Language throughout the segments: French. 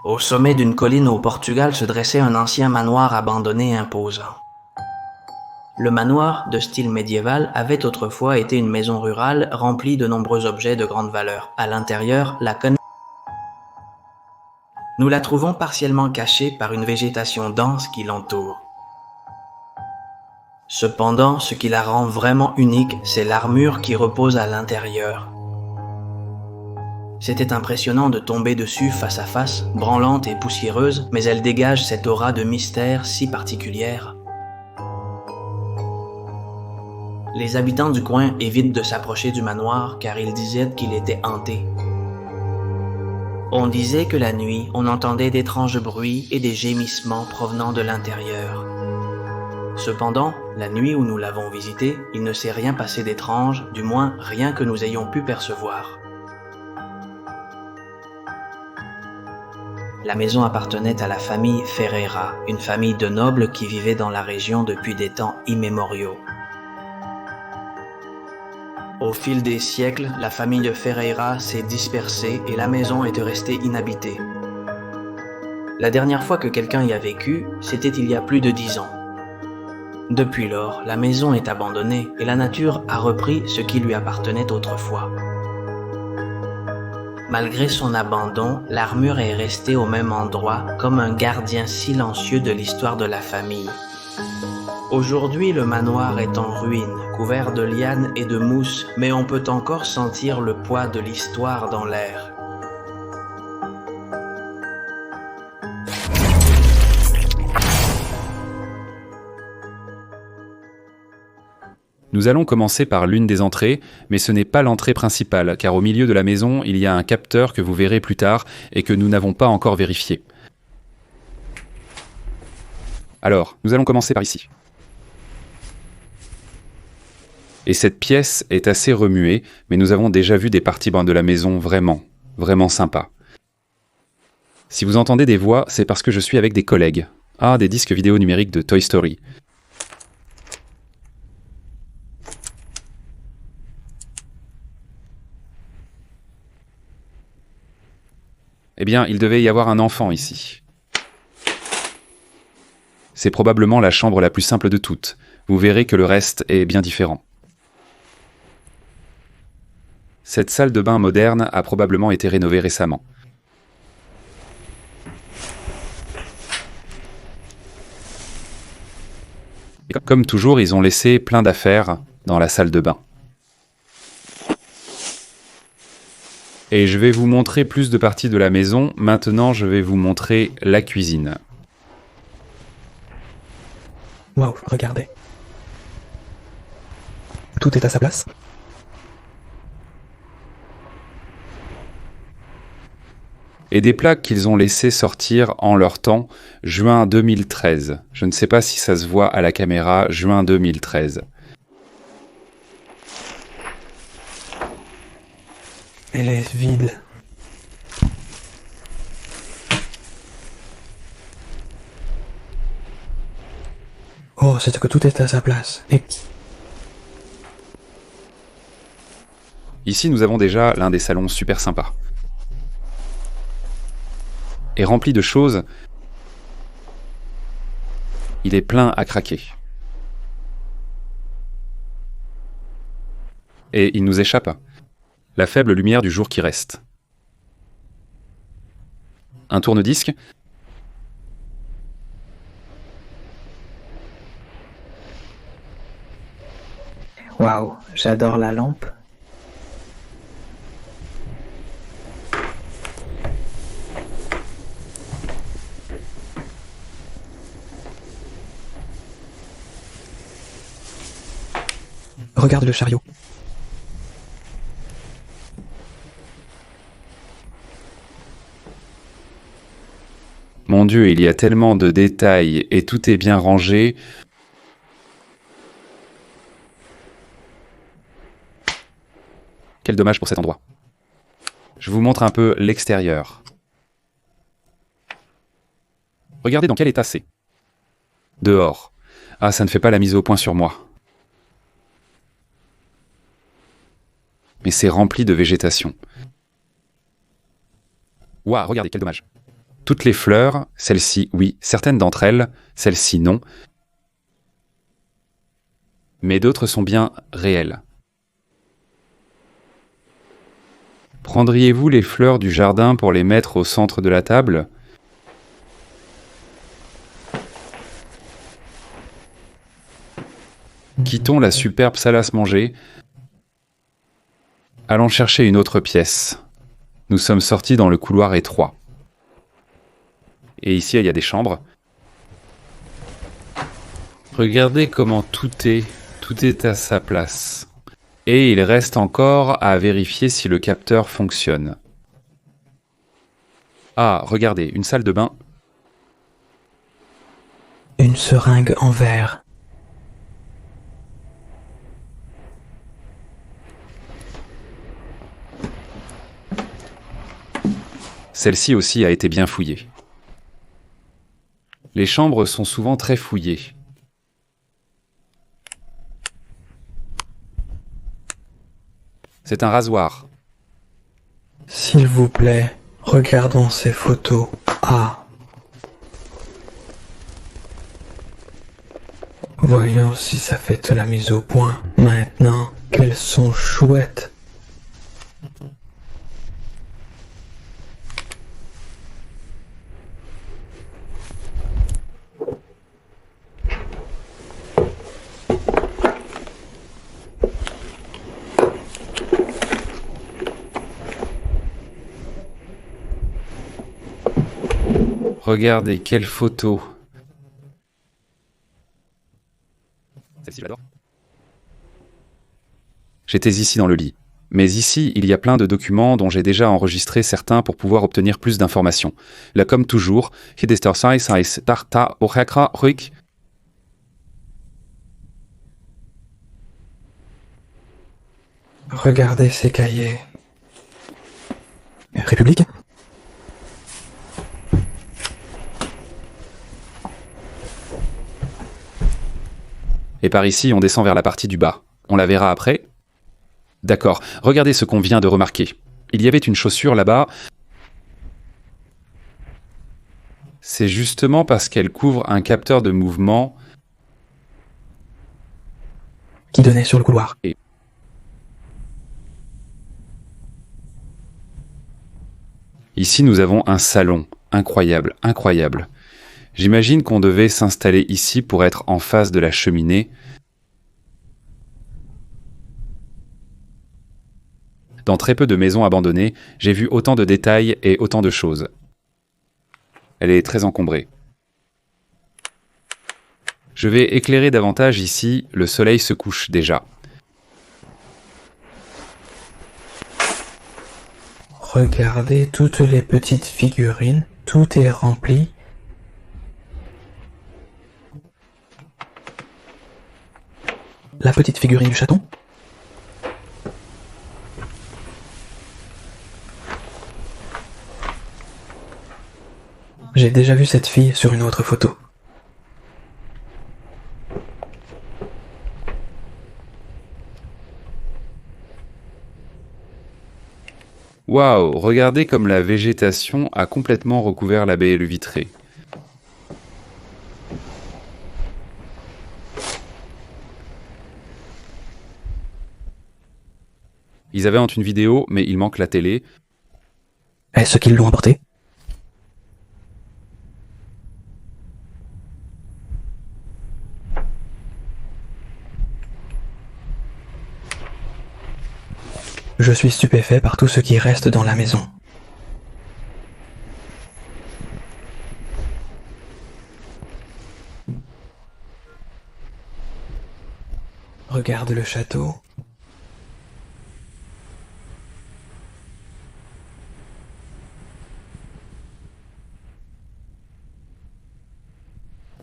Au sommet d'une colline au Portugal se dressait un ancien manoir abandonné et imposant. Le manoir, de style médiéval, avait autrefois été une maison rurale remplie de nombreux objets de grande valeur. À l'intérieur, nous la trouvons partiellement cachée par une végétation dense qui l'entoure. Cependant, ce qui la rend vraiment unique, c'est l'armure qui repose à l'intérieur. C'était impressionnant de tomber dessus face à face, branlante et poussiéreuse, mais elle dégage cette aura de mystère si particulière. Les habitants du coin évitent de s'approcher du manoir car ils disaient qu'il était hanté. On disait que la nuit, on entendait d'étranges bruits et des gémissements provenant de l'intérieur. Cependant, la nuit où nous l'avons visité, il ne s'est rien passé d'étrange, du moins rien que nous ayons pu percevoir. La maison appartenait à la famille Ferreira, une famille de nobles qui vivait dans la région depuis des temps immémoriaux. Au fil des siècles, la famille Ferreira s'est dispersée et la maison est restée inhabitée. La dernière fois que quelqu'un y a vécu, c'était il y a plus de 10 ans. Depuis lors, la maison est abandonnée et la nature a repris ce qui lui appartenait autrefois. Malgré son abandon, l'armure est restée au même endroit comme un gardien silencieux de l'histoire de la famille. Aujourd'hui, le manoir est en ruine, couvert de lianes et de mousse, mais on peut encore sentir le poids de l'histoire dans l'air. Nous allons commencer par l'une des entrées, mais ce n'est pas l'entrée principale, car au milieu de la maison, il y a un capteur que vous verrez plus tard et que nous n'avons pas encore vérifié. Alors, nous allons commencer par ici. Et cette pièce est assez remuée, mais nous avons déjà vu des parties de la maison vraiment sympas. Si vous entendez des voix, c'est parce que je suis avec des collègues. Ah, des disques vidéo numériques de Toy Story. Eh bien, il devait y avoir un enfant ici. C'est probablement la chambre la plus simple de toutes. Vous verrez que le reste est bien différent. Cette salle de bain moderne a probablement été rénovée récemment. Et comme toujours, ils ont laissé plein d'affaires dans la salle de bain. Et je vais vous montrer plus de parties de la maison. Maintenant, je vais vous montrer la cuisine. Waouh, regardez. Tout est à sa place. Et des plats qu'ils ont laissé sortir en leur temps, juin 2013. Je ne sais pas si ça se voit à la caméra, juin 2013. Elle est vide. Oh, c'est que tout est à sa place. Et Ici, nous avons déjà l'un des salons super sympas. Et rempli de choses, il est plein à craquer. Et il nous échappe la faible lumière du jour qui reste. Un tourne-disque. Waouh, j'adore la lampe. regarde le chariot. Mon Dieu, il y a tellement de détails et tout est bien rangé. Quel dommage pour cet endroit. Je vous montre un peu l'extérieur. Regardez dans quel état c'est. Dehors. Ah, ça ne fait pas la mise au point sur moi. Mais c'est rempli de végétation. Ouah, regardez, quel dommage. Toutes les fleurs, celles-ci, oui, certaines d'entre elles, celles-ci, non. Mais d'autres sont bien réelles. Prendriez-vous les fleurs du jardin pour les mettre au centre de la table ? Quittons la superbe salle à se manger. Allons chercher une autre pièce. Nous sommes sortis dans le couloir étroit. Et ici, il y a des chambres. Regardez comment tout est à sa place. Et il reste encore à vérifier si le capteur fonctionne. Ah, regardez, une salle de bain. Une seringue en verre. Celle-ci aussi a été bien fouillée. Les chambres sont souvent très fouillées. C'est un rasoir. S'il vous plaît, regardons ces photos. Ah. Voyons si ça fait de la mise au point. Maintenant, qu'elles sont chouettes. Regardez, quelle photo. Celle-ci, je l'adore. J'étais ici dans le lit. Mais ici, il y a plein de documents dont j'ai déjà enregistré certains pour pouvoir obtenir plus d'informations. Là, comme toujours, Regardez ces cahiers. République ? Et par ici, on descend vers la partie du bas. On la verra après. D'accord, regardez ce qu'on vient de remarquer. Il y avait une chaussure là-bas. C'est justement parce qu'elle couvre un capteur de mouvement Qui donnait sur le couloir. Ici, nous avons un salon. Incroyable, incroyable. J'imagine qu'on devait s'installer ici pour être en face de la cheminée. Dans très peu de maisons abandonnées, j'ai vu autant de détails et autant de choses. Elle est très encombrée. Je vais éclairer davantage ici, le soleil se couche déjà. Regardez toutes les petites figurines, tout est rempli. La petite figurine du chaton ? J'ai déjà vu cette fille sur une autre photo. Waouh, regardez comme la végétation a complètement recouvert la baie et le vitré. Ils avaient une vidéo, mais il manque la télé. Est-ce qu'ils l'ont emporté ? Je suis stupéfait par tout ce qui reste dans la maison. Regarde le château.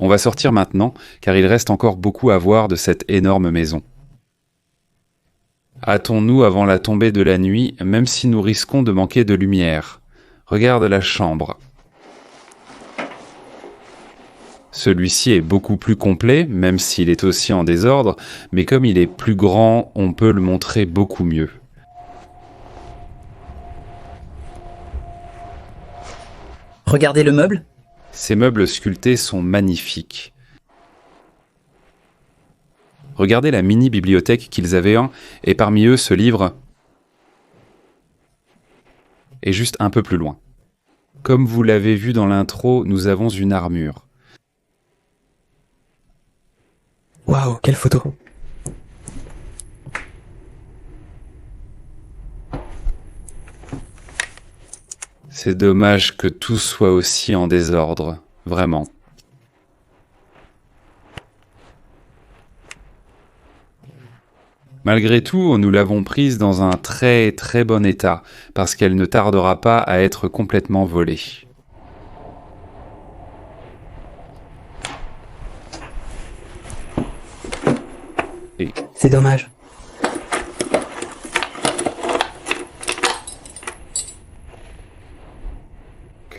On va sortir maintenant, car il reste encore beaucoup à voir de cette énorme maison. Hâtons-nous avant la tombée de la nuit, même si nous risquons de manquer de lumière. Regarde la chambre. Celui-ci est beaucoup plus complet, même s'il est aussi en désordre, mais comme il est plus grand, on peut le montrer beaucoup mieux. Regardez le meuble. Ces meubles sculptés sont magnifiques. Regardez la mini-bibliothèque qu'ils avaient et parmi eux ce livre est juste un peu plus loin. Comme vous l'avez vu dans l'intro, nous avons une armure. Waouh, quelle photo. C'est dommage que tout soit aussi en désordre, vraiment. Malgré tout, nous l'avons prise dans un très très bon état, parce qu'elle ne tardera pas à être complètement volée. Et C'est dommage.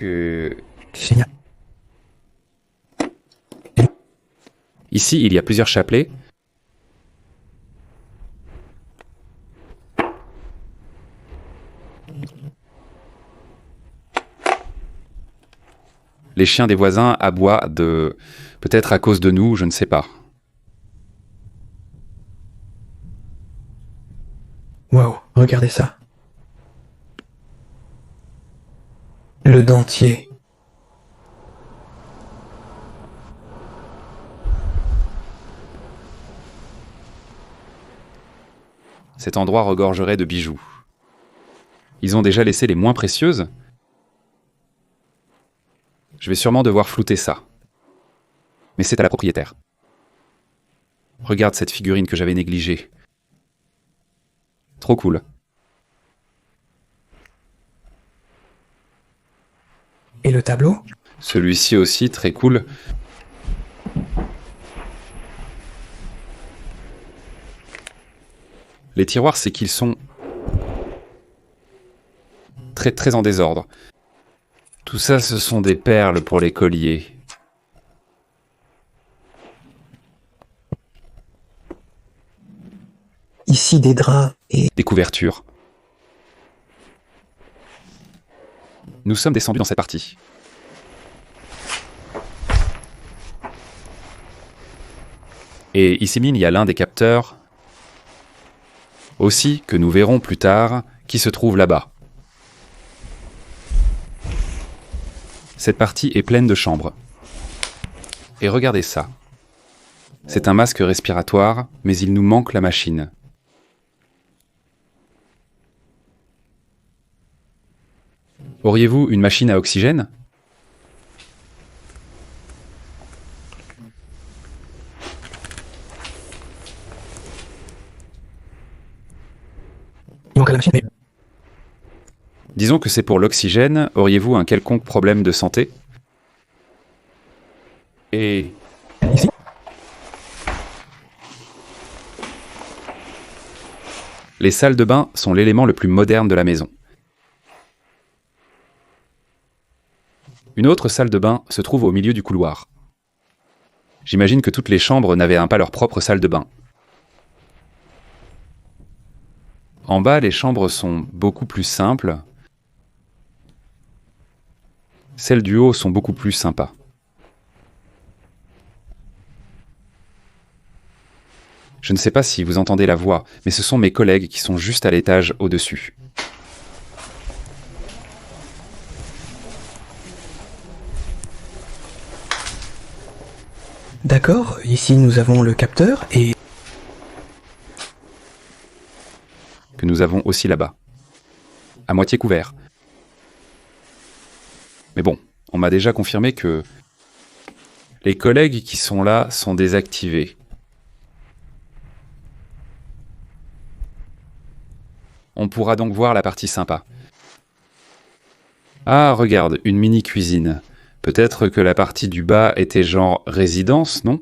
que... Génial. Ici, il y a plusieurs chapelets. Les chiens des voisins aboient peut-être à cause de nous, je ne sais pas. Waouh, regardez ça. Le dentier. Cet endroit regorgerait de bijoux. Ils ont déjà laissé les moins précieuses. Je vais sûrement devoir flouter ça. Mais c'est à la propriétaire. Regarde cette figurine que j'avais négligée. Trop cool. Et le tableau? Celui-ci aussi, très cool. Les tiroirs, c'est qu'ils sont très très en désordre. Tout ça, ce sont des perles pour les colliers. Ici des draps et... Des couvertures. Nous sommes descendus dans cette partie. Et ici, il y a l'un des capteurs, aussi, que nous verrons plus tard, qui se trouve là-bas. Cette partie est pleine de chambres. Et regardez ça. C'est un masque respiratoire, mais il nous manque la machine. Auriez-vous une machine à oxygène ? Il manque la machine, mais... Disons que c'est pour l'oxygène. Auriez-vous un quelconque problème de santé ? Et... Ici? Les salles de bain sont l'élément le plus moderne de la maison. Une autre salle de bain se trouve au milieu du couloir. J'imagine que toutes les chambres n'avaient pas leur propre salle de bain. En bas, les chambres sont beaucoup plus simples. Celles du haut sont beaucoup plus sympas. Je ne sais pas si vous entendez la voix, mais ce sont mes collègues qui sont juste à l'étage au-dessus. D'accord, ici nous avons le capteur et... Que nous avons aussi là-bas. À moitié couvert. Mais bon, on m'a déjà confirmé que les collègues qui sont là sont désactivés. On pourra donc voir la partie sympa. Ah, regarde, une mini-cuisine. Peut-être que la partie du bas était genre résidence, non ?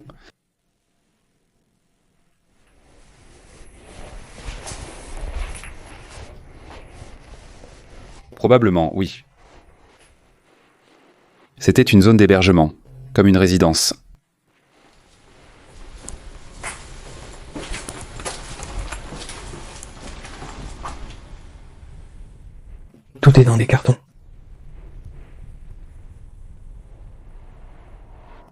Probablement, oui. C'était une zone d'hébergement, comme une résidence. tout est dans des cartons.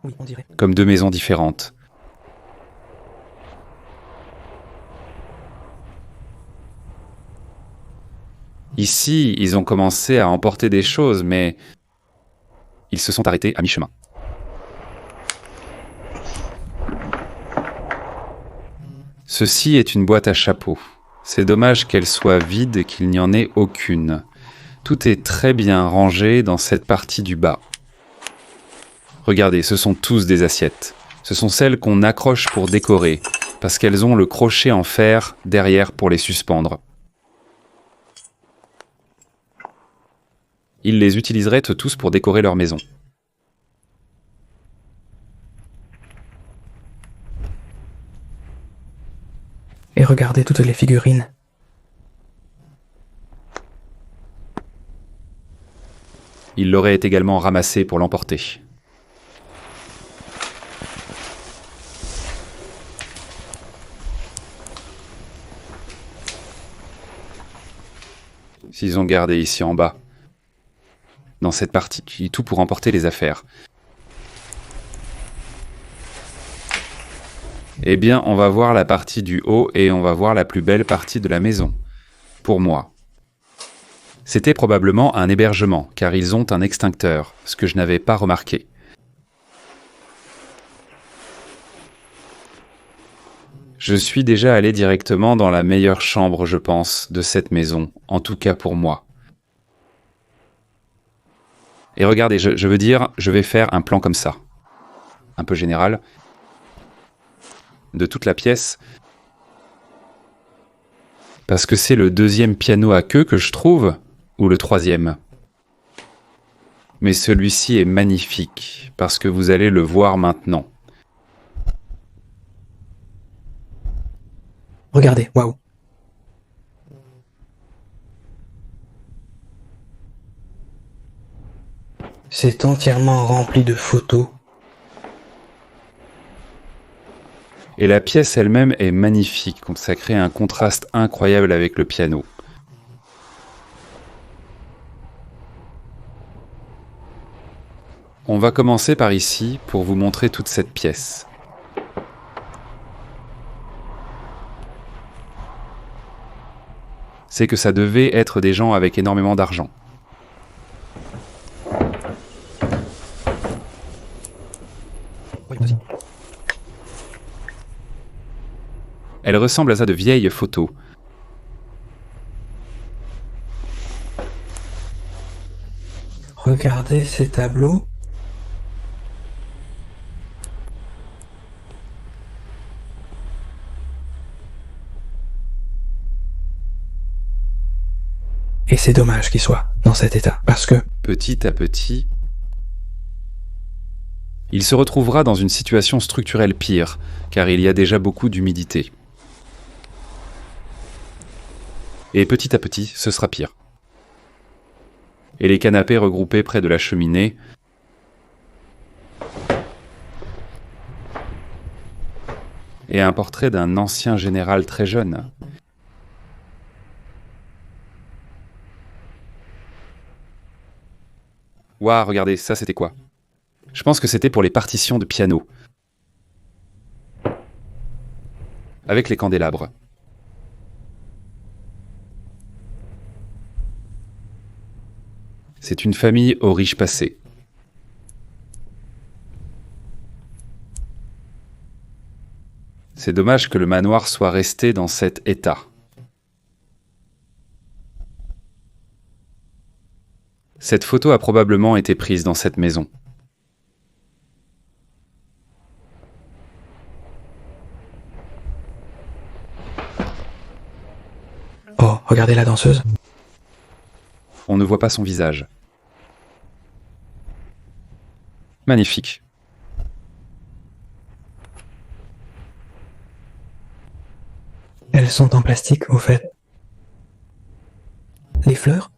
Oui, on dirait. comme deux maisons différentes. Ici, ils ont commencé à emporter des choses, mais ils se sont arrêtés à mi-chemin. Ceci est une boîte à chapeau. C'est dommage qu'elle soit vide et qu'il n'y en ait aucune. Tout est très bien rangé dans cette partie du bas. Regardez, ce sont tous des assiettes. Ce sont celles qu'on accroche pour décorer, parce qu'elles ont le crochet en fer derrière pour les suspendre. Ils les utiliseraient tous pour décorer leur maison. Et regardez toutes les figurines. Ils l'auraient également ramassé pour l'emporter. S'ils ont gardé ici en bas, dans cette partie, tout pour emporter les affaires. Eh bien, on va voir la partie du haut et on va voir la plus belle partie de la maison. Pour moi. C'était probablement un hébergement, car ils ont un extincteur, ce que je n'avais pas remarqué. Je suis déjà allé directement dans la meilleure chambre, je pense, de cette maison, en tout cas pour moi. Et regardez, je veux dire, je vais faire un plan comme ça, un peu général, de toute la pièce, parce que c'est le deuxième piano à queue que je trouve, ou le troisième. Mais celui-ci est magnifique, parce que vous allez le voir maintenant. Regardez, waouh. C'est entièrement rempli de photos. Et la pièce elle-même est magnifique, donc ça crée un contraste incroyable avec le piano. On va commencer par ici pour vous montrer toute cette pièce. C'est que ça devait être des gens avec énormément d'argent. Oui, vas-y. Elle ressemble à ça de vieilles photos. Regardez ces tableaux. Et c'est dommage qu'ils soient dans cet état, parce que Petit à petit, il se retrouvera dans une situation structurelle pire, car il y a déjà beaucoup d'humidité. Et petit à petit, ce sera pire. Et les canapés regroupés près de la cheminée, et un portrait d'un ancien général très jeune. Waouh, regardez, ça c'était quoi? Je pense que c'était pour les partitions de piano. Avec les candélabres. C'est une famille au riche passé. C'est dommage que le manoir soit resté dans cet état. Cette photo a probablement été prise dans cette maison. oh, regardez la danseuse. On ne voit pas son visage. Magnifique. Elles sont en plastique, au fait. Les fleurs?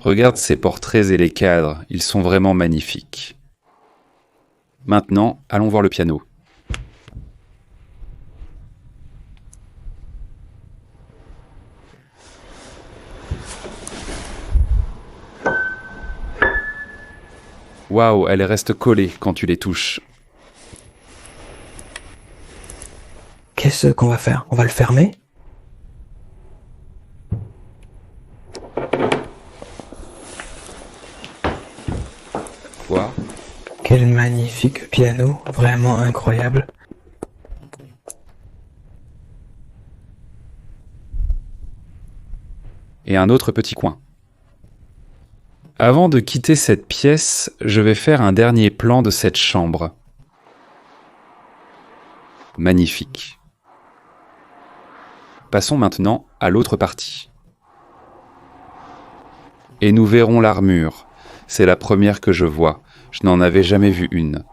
Regarde ces portraits et les cadres, ils sont vraiment magnifiques. Maintenant, allons voir le piano. Waouh, elles restent collées quand tu les touches. Qu'est-ce qu'on va faire? On va le fermer? Quoi? Quel magnifique piano, vraiment incroyable. Et un autre petit coin. Avant de quitter cette pièce, je vais faire un dernier plan de cette chambre. Magnifique. Passons maintenant à l'autre partie. Et nous verrons l'armure. C'est la première que je vois. Je n'en avais jamais vu une.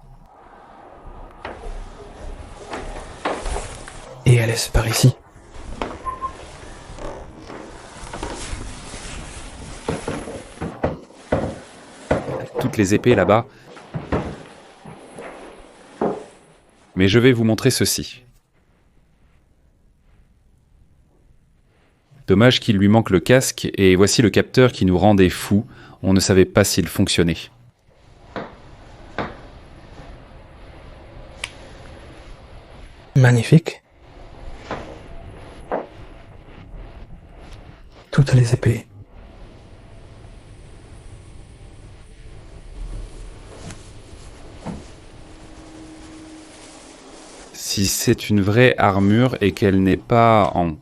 Et elle est par ici. Toutes les épées là-bas. Mais je vais vous montrer ceci. Dommage qu'il lui manque le casque, et voici le capteur qui nous rendait fous. On ne savait pas s'il fonctionnait. Magnifique. Toutes les épées. Si c'est une vraie armure et qu'elle n'est pas en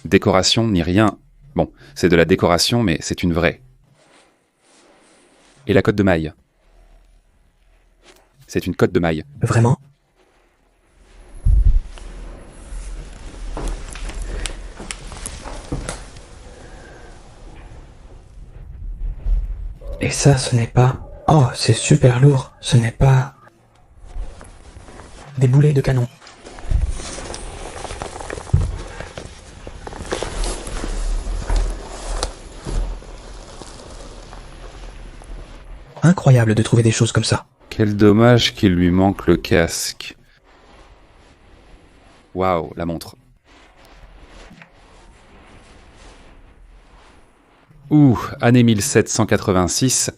décoration ni rien, bon, c'est de la décoration, mais c'est une vraie. Et la cotte de maille. C'est une cotte de maille. Vraiment? Et ça, ce n'est pas... Oh, c'est super lourd. Ce n'est pas... des boulets de canon. Incroyable de trouver des choses comme ça. Quel dommage qu'il lui manque le casque. Waouh, la montre. Ouh, année 1786.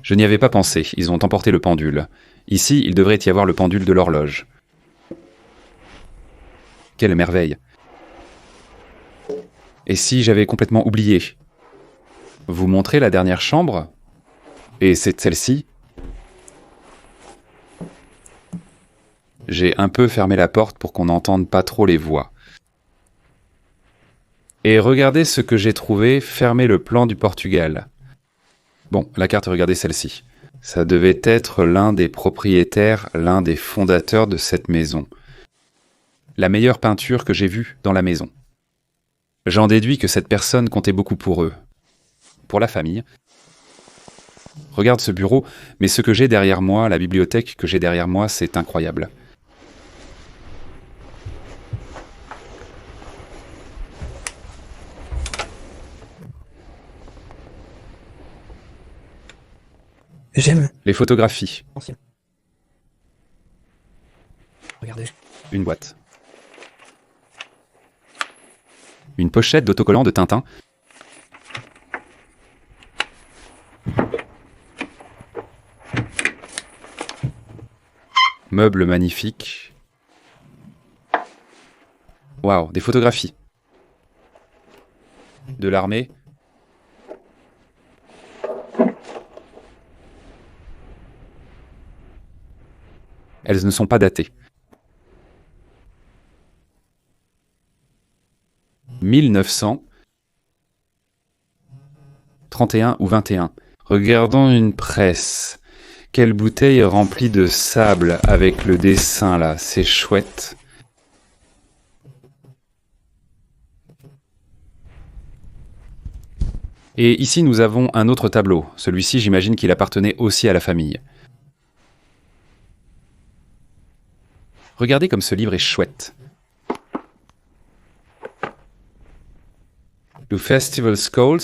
Je n'y avais pas pensé, ils ont emporté le pendule. Ici, il devrait y avoir le pendule de l'horloge. Quelle merveille! Et si j'avais complètement oublié? Vous montrez la dernière chambre? Et c'est celle-ci? J'ai un peu fermé la porte pour qu'on n'entende pas trop les voix. Et regardez ce que j'ai trouvé, fermer le plan du Portugal. Bon, la carte, regardez celle-ci. Ça devait être l'un des propriétaires, l'un des fondateurs de cette maison. La meilleure peinture que j'ai vue dans la maison. J'en déduis que cette personne comptait beaucoup pour eux. Pour la famille. Regarde ce bureau, mais ce que j'ai derrière moi, la bibliothèque que j'ai derrière moi, c'est incroyable. J'aime. Les photographies. Ancien. Regardez. Une boîte. Une pochette d'autocollant de Tintin. Meubles magnifiques. Waouh, des photographies. De l'armée. Elles ne sont pas datées. 1931 ou 21. Regardons une presse. Quelle bouteille remplie de sable avec le dessin là, c'est chouette. Et ici nous avons un autre tableau. Celui-ci, j'imagine qu'il appartenait aussi à la famille. Regardez comme ce livre est chouette. Le Festival Scholes.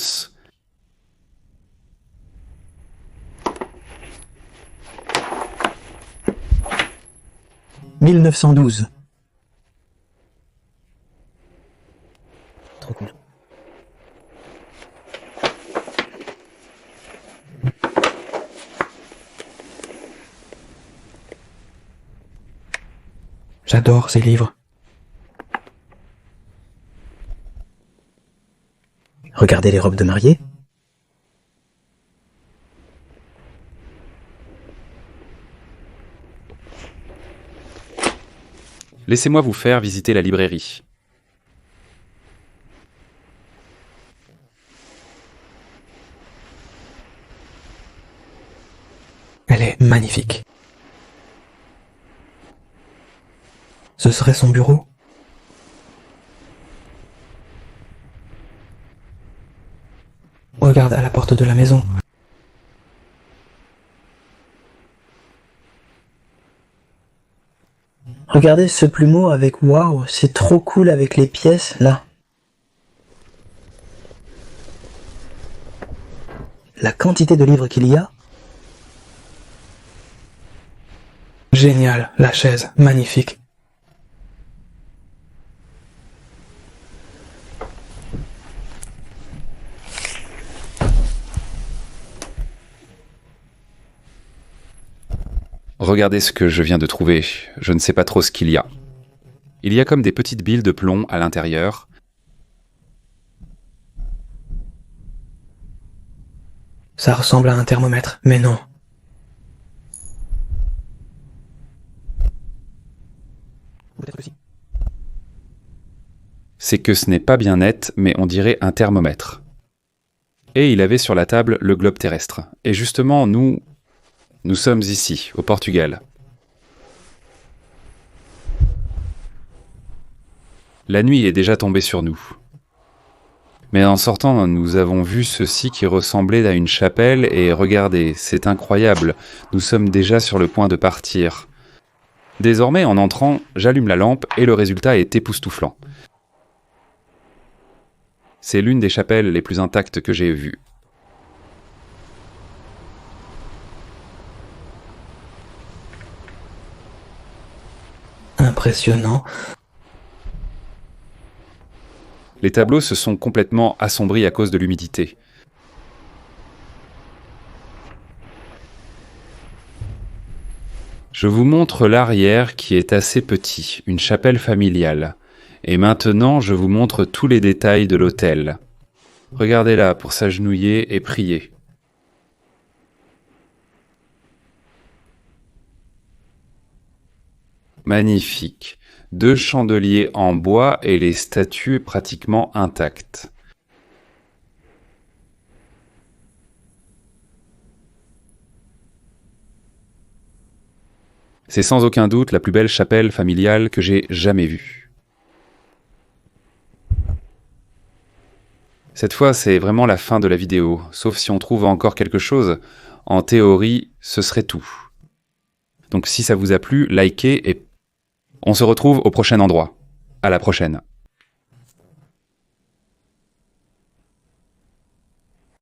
« 1912. J'adore ces livres. Regardez les robes de mariée. Laissez-moi vous faire visiter la librairie. Elle est magnifique. Ce serait son bureau? Regarde à la porte de la maison. Regardez ce plumeau avec waouh, c'est trop cool avec les pièces là. La quantité de livres qu'il y a. Génial, la chaise, magnifique. Regardez ce que je viens de trouver, je ne sais pas trop ce qu'il y a. Il y a comme des petites billes de plomb à l'intérieur. Ça ressemble à un thermomètre, mais non. C'est que ce n'est pas bien net, mais on dirait un thermomètre. Et il avait sur la table le globe terrestre. Et justement, nous sommes ici, au Portugal. La nuit est déjà tombée sur nous. Mais en sortant, nous avons vu ceci qui ressemblait à une chapelle et regardez, c'est incroyable, nous sommes déjà sur le point de partir. Désormais, en entrant, j'allume la lampe et le résultat est époustouflant. C'est l'une des chapelles les plus intactes que j'ai vues. Impressionnant. Les tableaux se sont complètement assombris à cause de l'humidité. Je vous montre l'arrière qui est assez petit, une chapelle familiale. Et maintenant, je vous montre tous les détails de l'autel. Regardez là pour s'agenouiller et prier. Magnifique. 2 chandeliers en bois et les statues pratiquement intactes. C'est sans aucun doute la plus belle chapelle familiale que j'ai jamais vue. Cette fois, c'est vraiment la fin de la vidéo, sauf si on trouve encore quelque chose. En théorie, ce serait tout. Donc si ça vous a plu, likez et on se retrouve au prochain endroit. À la prochaine.